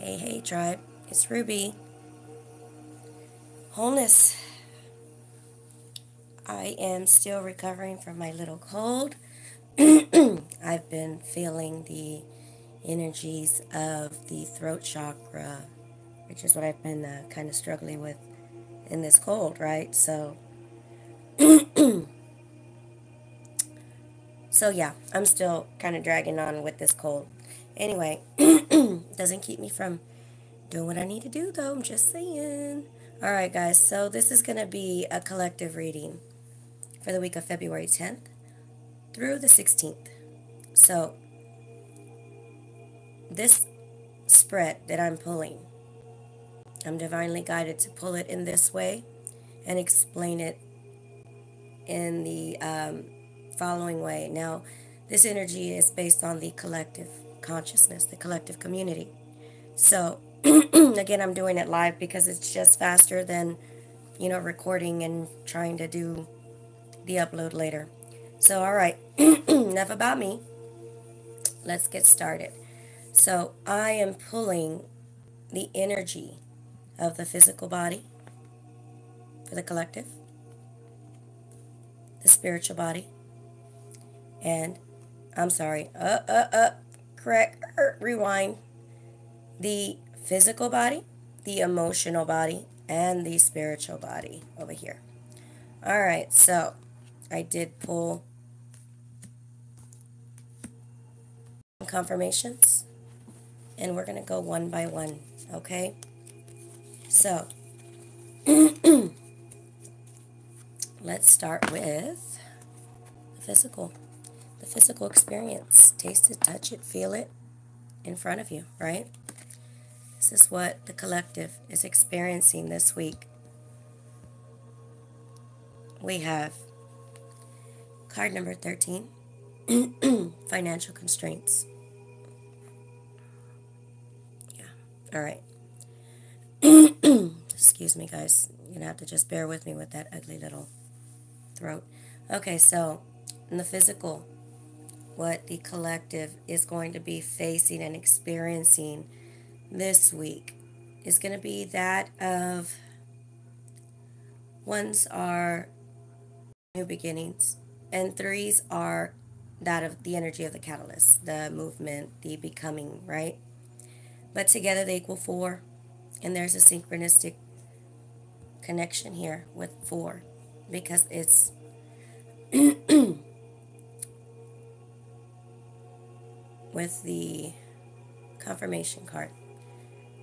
Hey, tribe. It's Ruby. Wholeness. I am still recovering from my little cold. I've been feeling the energies of the throat chakra, which is what I've been kind of struggling with in this cold, right? So yeah, I'm still kind of dragging on with this cold. Anyway, doesn't keep me from doing what I need to do, though. I'm just saying. All right, guys. So this is going to be a collective reading for the week of February 10th through the 16th. So this spread that I'm pulling, I'm divinely guided to pull it in this way and explain it in the following way. Now, this energy is based on the collective consciousness, the collective community. So, again, I'm doing it live because it's just faster than, recording and trying to do the upload later. So, all right, enough about me. Let's get started. So, I am pulling the energy of the physical body for the collective, the spiritual body, and correct, rewind, the physical body, the emotional body, and the spiritual body over here. All right, so I did pull confirmations, and we're going to go one by one, okay? So, let's start with the physical experience. Taste it, touch it, feel it in front of you, right? This is what the collective is experiencing this week. We have card number 13, financial constraints. Yeah, all right. Excuse me, guys. You're going to have to just bear with me with that ugly little throat. Okay, so in the physical, what the collective is going to be facing and experiencing this week is going to be that of ones are new beginnings, and threes are that of the energy of the catalyst, the movement, the becoming, right? But together they equal 4, and there's a synchronistic connection here with 4 because it's with the confirmation card.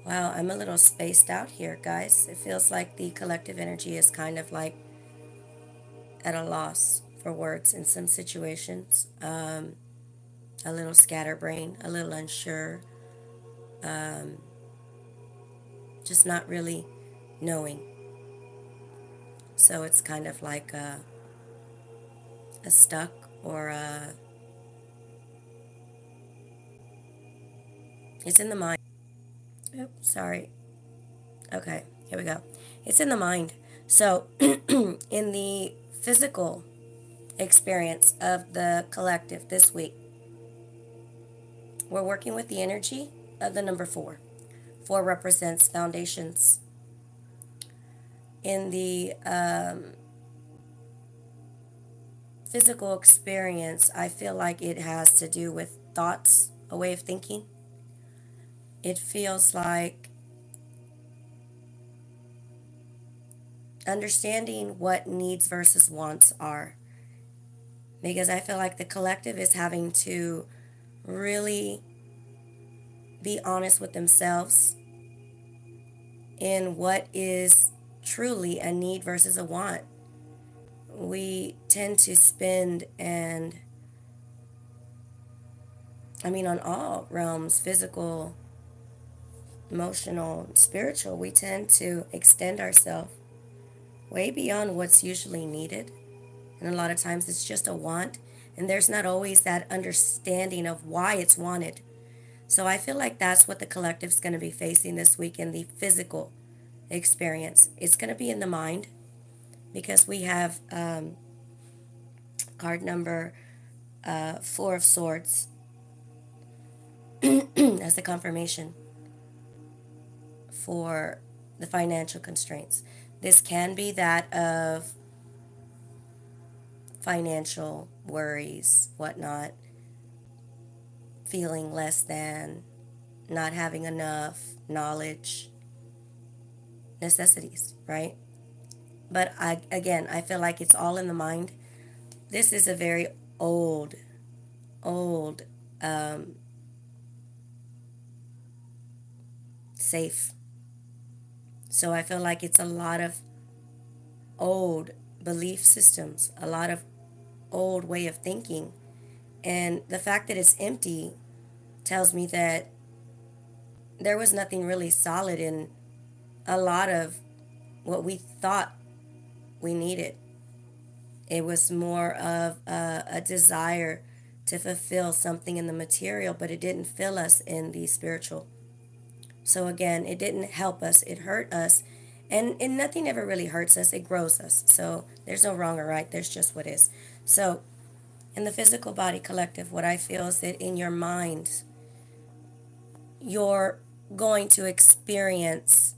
Wow, I'm a little spaced out here, guys. It feels like the collective energy is kind of like at a loss for words in some situations. A little scatterbrained, a little unsure, just not really knowing. So it's kind of like a stuck or it's in the mind. Oops, sorry. Okay, here we go. It's in the mind. So in the physical experience of the collective this week, we're working with the energy of the number 4. 4 represents foundations. In the physical experience, I feel like it has to do with thoughts, a way of thinking. It feels like understanding what needs versus wants are. Because I feel like the collective is having to really be honest with themselves in what is truly a need versus a want. We tend to spend on all realms, physical, emotional, spiritual, we tend to extend ourselves way beyond what's usually needed. And a lot of times it's just a want, and there's not always that understanding of why it's wanted. So I feel like that's what the collective is going to be facing this week in the physical experience. It's going to be in the mind because we have card number 4 of Swords as the confirmation. for the financial constraints. This can be that of financial worries, whatnot, feeling less than, not having enough knowledge, necessities, right? But I feel like it's all in the mind. This is a very old, old, safe. So I feel like it's a lot of old belief systems, a lot of old way of thinking. And the fact that it's empty tells me that there was nothing really solid in a lot of what we thought we needed. It was more of a desire to fulfill something in the material, but it didn't fill us in the spiritual. So again, it didn't help us, it hurt us. And nothing ever really hurts us, it grows us. So there's no wrong or right, there's just what is. So in the physical body collective, what I feel is that in your mind, you're going to experience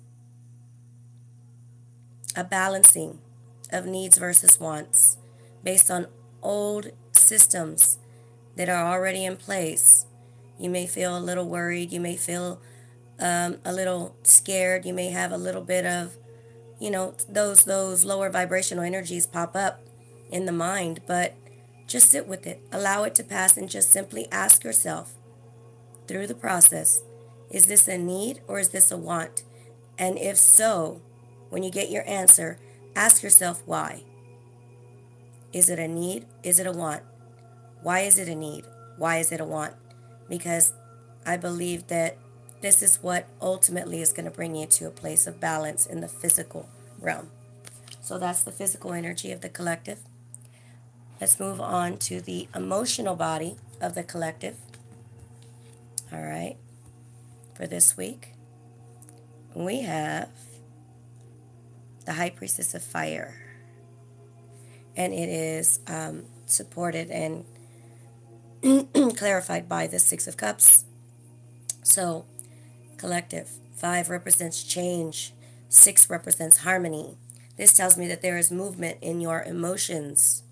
a balancing of needs versus wants based on old systems that are already in place. You may feel a little worried, you may feel a little scared, you may have a little bit of, those lower vibrational energies pop up in the mind, but just sit with it, allow it to pass, and just simply ask yourself through the process, is this a need or is this a want? And if so, when you get your answer, ask yourself why. Is it a need? Is it a want? Why is it a need? Why is it a want? Because I believe that this is what ultimately is going to bring you to a place of balance in the physical realm. So that's the physical energy of the collective. Let's move on to the emotional body of the collective. All right. For this week, we have the High Priestess of Fire. And it is supported and clarified by the Six of Cups. So, collective. 5 represents change. 6 represents harmony. This tells me that there is movement in your emotions.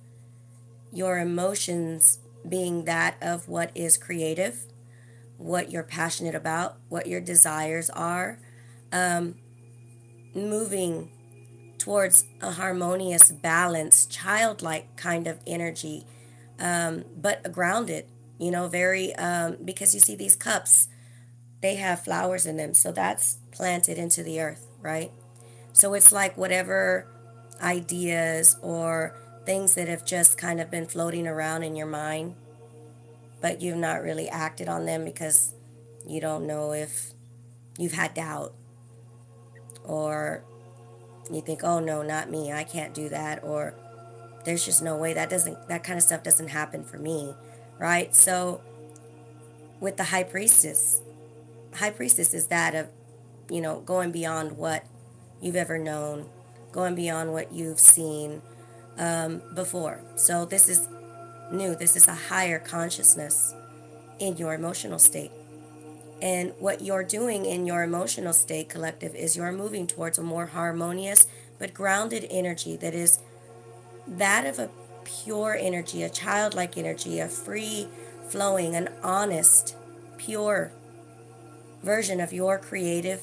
Your emotions being that of what is creative, what you're passionate about, what your desires are, moving towards a harmonious, balanced, childlike kind of energy, but grounded, very, because you see these cups, they have flowers in them, so that's planted into the earth, right? So it's like whatever ideas or things that have just kind of been floating around in your mind, but you've not really acted on them because you don't know if you've had doubt, or you think, oh no, not me, I can't do that, or there's just no way, that kind of stuff doesn't happen for me, right? So with the High Priestess is that of, going beyond what you've ever known, going beyond what you've seen before. So this is new. This is a higher consciousness in your emotional state. And what you're doing in your emotional state, collective, is you're moving towards a more harmonious but grounded energy that is that of a pure energy, a childlike energy, a free flowing, an honest, pure version of your creative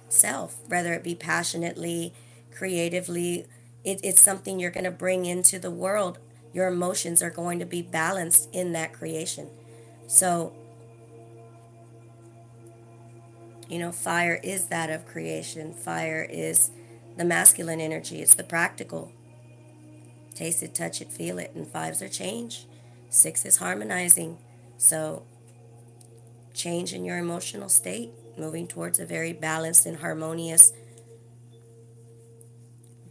self, whether it be passionately, creatively. It's something you're going to bring into the world. Your emotions are going to be balanced in that creation. So, fire is that of creation. Fire is the masculine energy. It's the practical. Taste it, touch it, feel it. And 5s are change. 6 is harmonizing. So, change in your emotional state, moving towards a very balanced and harmonious,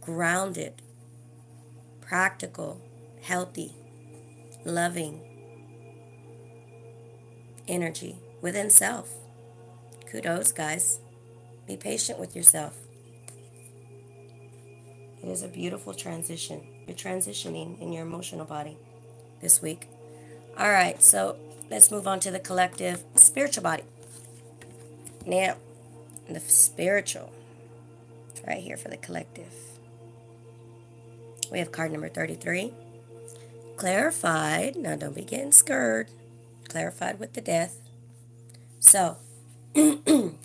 grounded, practical, healthy, loving energy within self. Kudos, guys. Be patient with yourself. It is a beautiful transition. You're transitioning in your emotional body this week. All right, so let's move on to the collective spiritual body. Now, the spiritual. It's right here for the collective. We have card number 33. Clarified. Now don't be getting scared. Clarified with the death. So,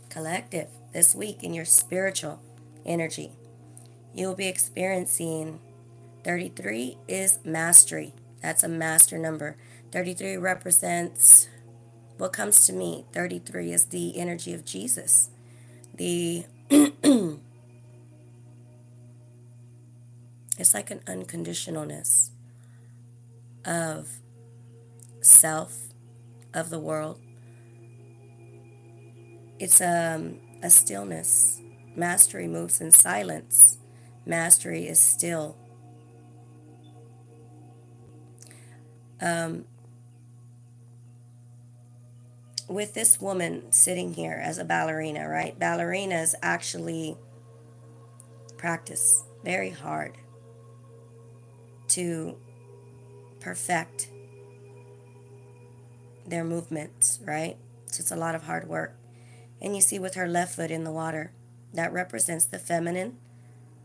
collective, this week in your spiritual energy, you'll be experiencing 33 is mastery. That's a master number. 33 represents what comes to me. 33 is the energy of Jesus. It's like an unconditionalness of self, of the world. It's a stillness. Mastery moves in silence. Mastery is still. With this woman sitting here as a ballerina, right? Ballerinas actually practice very hard to perfect their movements, right? So it's a lot of hard work. And you see with her left foot in the water, that represents the feminine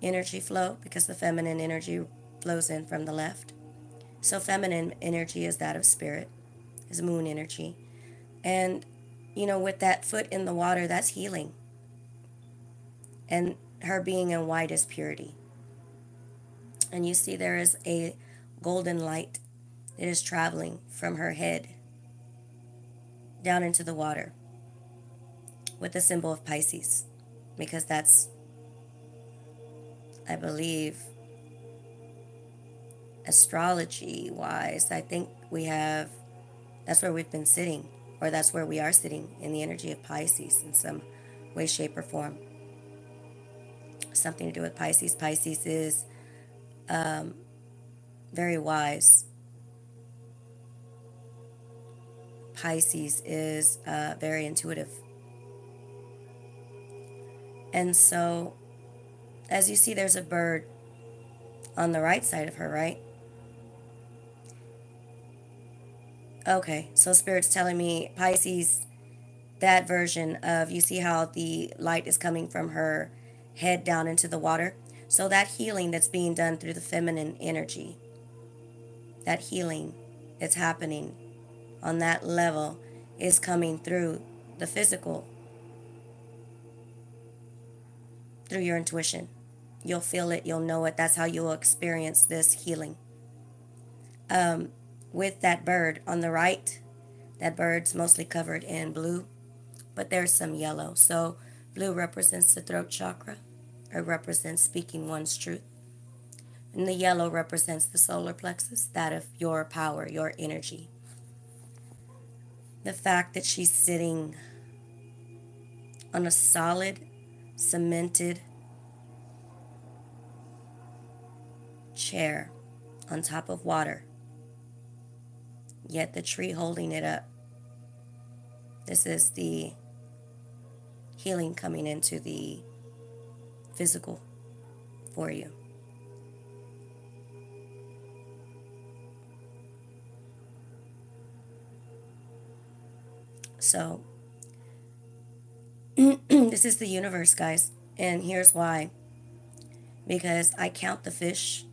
energy flow, because the feminine energy flows in from the left. So feminine energy is that of spirit, is moon energy. And, with that foot in the water, that's healing. And her being in white is purity. And you see there is a golden light that is traveling from her head down into the water with the symbol of Pisces, because that's, I believe, astrology-wise, I think that's where we've been sitting, or that's where we are sitting in the energy of Pisces in some way, shape, or form. Something to do with Pisces. Pisces is very wise. Pisces is very intuitive. And so, as you see, there's a bird on the right side of her, right? Okay, so Spirit's telling me Pisces, that version of, you see how the light is coming from her head down into the water? So that healing that's being done through the feminine energy, that healing that's happening on that level is coming through the physical, through your intuition. You'll feel it, you'll know it. That's how you'll experience this healing. With that bird on the right, that bird's mostly covered in blue, but there's some yellow. So blue represents the throat chakra. It represents speaking one's truth. And the yellow represents the solar plexus, that of your power, your energy. The fact that she's sitting on a solid, cemented chair on top of water, yet the tree holding it up. This is the healing coming into the physical for you. So, this is the universe, guys. And here's why. Because I count the fish,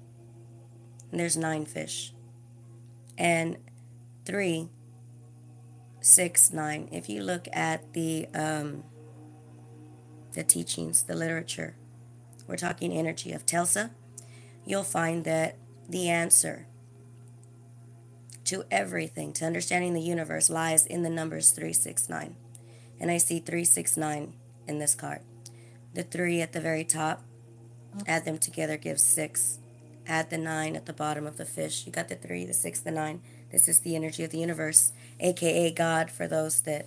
and there's 9 fish. And 3, 6, 9. If you look at the teachings, the literature, we're talking energy of Telsa, you'll find that the answer to everything, to understanding the universe, lies in the numbers 3, 6, 9. And I see 3, 6, 9 in this card. The 3 at the very top, add them together gives 6. Add the 9 at the bottom of the fish. You got the 3, the 6, the 9. This is the energy of the universe, aka God, for those that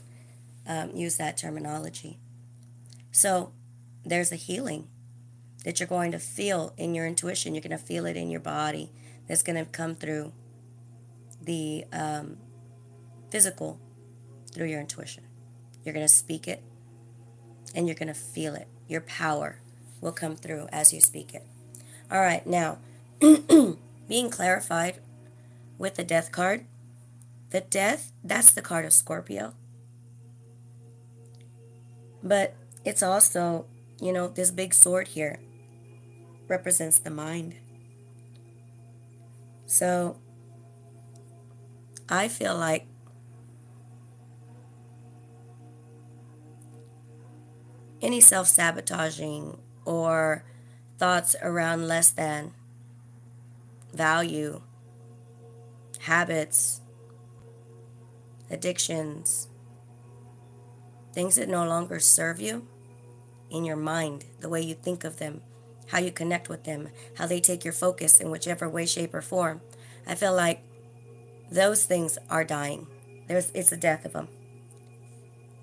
use that terminology. So there's a healing that you're going to feel in your intuition. You're going to feel it in your body. That's going to come through the physical, through your intuition. You're going to speak it, and you're going to feel it. Your power will come through as you speak it. All right, now, being clarified with the death card. The death, that's the card of Scorpio. But it's also, this big sword here represents the mind. So I feel like any self-sabotaging or thoughts around less than value, habits, addictions, things that no longer serve you in your mind, the way you think of them, how you connect with them, how they take your focus in whichever way, shape, or form. I feel like those things are dying. It's the death of them.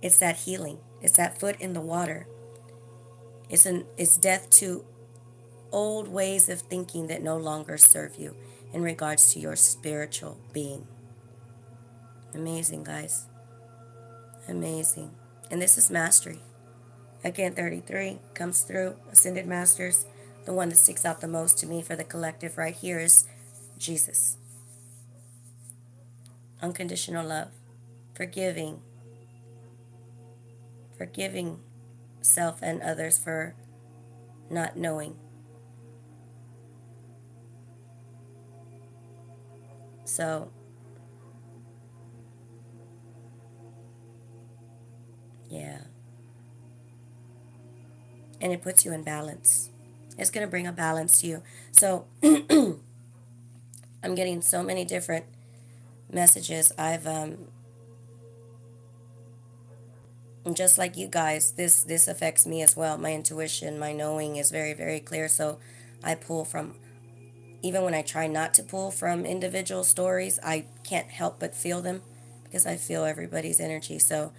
It's that healing. It's that foot in the water. It's death to old ways of thinking that no longer serve you in regards to your spiritual being. Amazing, guys. Amazing. And this is mastery. Again, 33 comes through. Ascended Masters. The one that sticks out the most to me for the collective right here is Jesus. Unconditional love. Forgiving. Forgiving self and others for not knowing. So, yeah. And it puts you in balance. It's going to bring a balance to you. So, I'm getting so many different messages. Just like you guys, this affects me as well. My intuition, my knowing is very, very clear. So I pull from, even when I try not to pull from individual stories, I can't help but feel them because I feel everybody's energy. So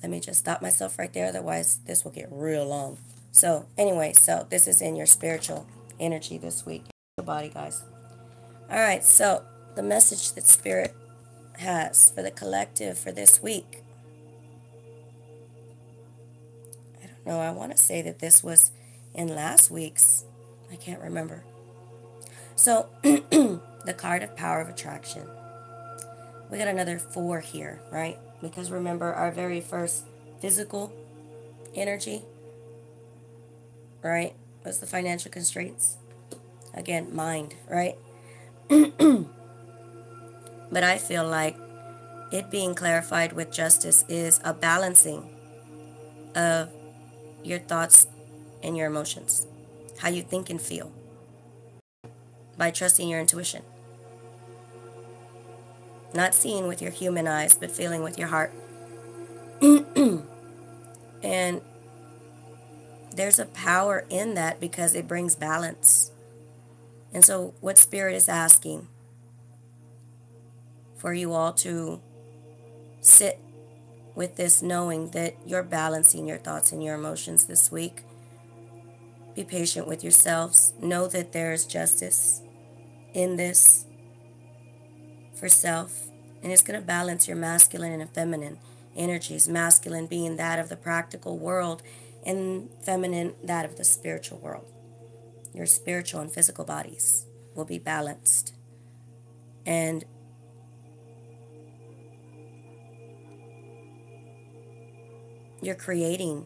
let me just stop myself right there. Otherwise, this will get real long. So anyway, so this is in your spiritual energy this week. Your body, guys. All right, so the message that Spirit has for the collective for this week. I don't know. I want to say that this was in last week's. I can't remember. So the card of power of attraction. We got another 4 here, right? Because remember our very first physical energy, right? Was the financial constraints. Again, mind, right? But I feel like it being clarified with justice is a balancing of your thoughts and your emotions, how you think and feel, by trusting your intuition. Not seeing with your human eyes, but feeling with your heart. And there's a power in that because it brings balance. And so what Spirit is asking for you all to sit with this, knowing that you're balancing your thoughts and your emotions this week. Be patient with yourselves. Know that there is justice in this for self. And it's going to balance your masculine and feminine energies. Masculine being that of the practical world and feminine that of the spiritual world. Your spiritual and physical bodies will be balanced. And you're creating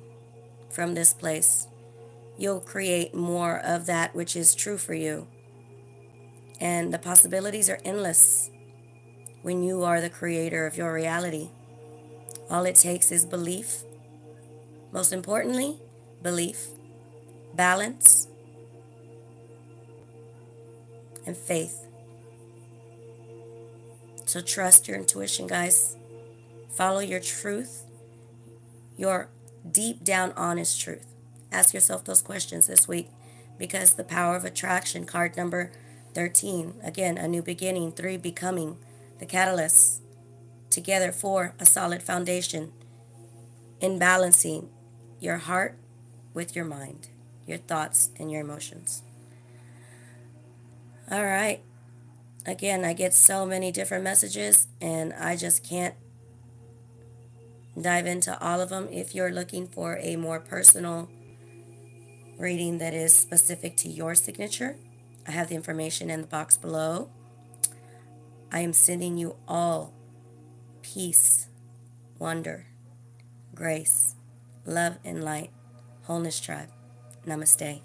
from this place. You'll create more of that which is true for you. And the possibilities are endless when you are the creator of your reality. All it takes is belief. Most importantly, belief, balance, and faith. So trust your intuition, guys. Follow your truth, your deep down honest truth. Ask yourself those questions this week, because the power of attraction, card number 13, again, a new beginning, 3, becoming, the catalyst, together 4, a solid foundation, in balancing your heart with your mind, your thoughts and your emotions. All right. Again, I get so many different messages and I just can't dive into all of them. If you're looking for a more personal reading that is specific to your signature, I have the information in the box below. I am sending you all peace, wonder, grace, love, and light. Wholeness Tribe. Namaste.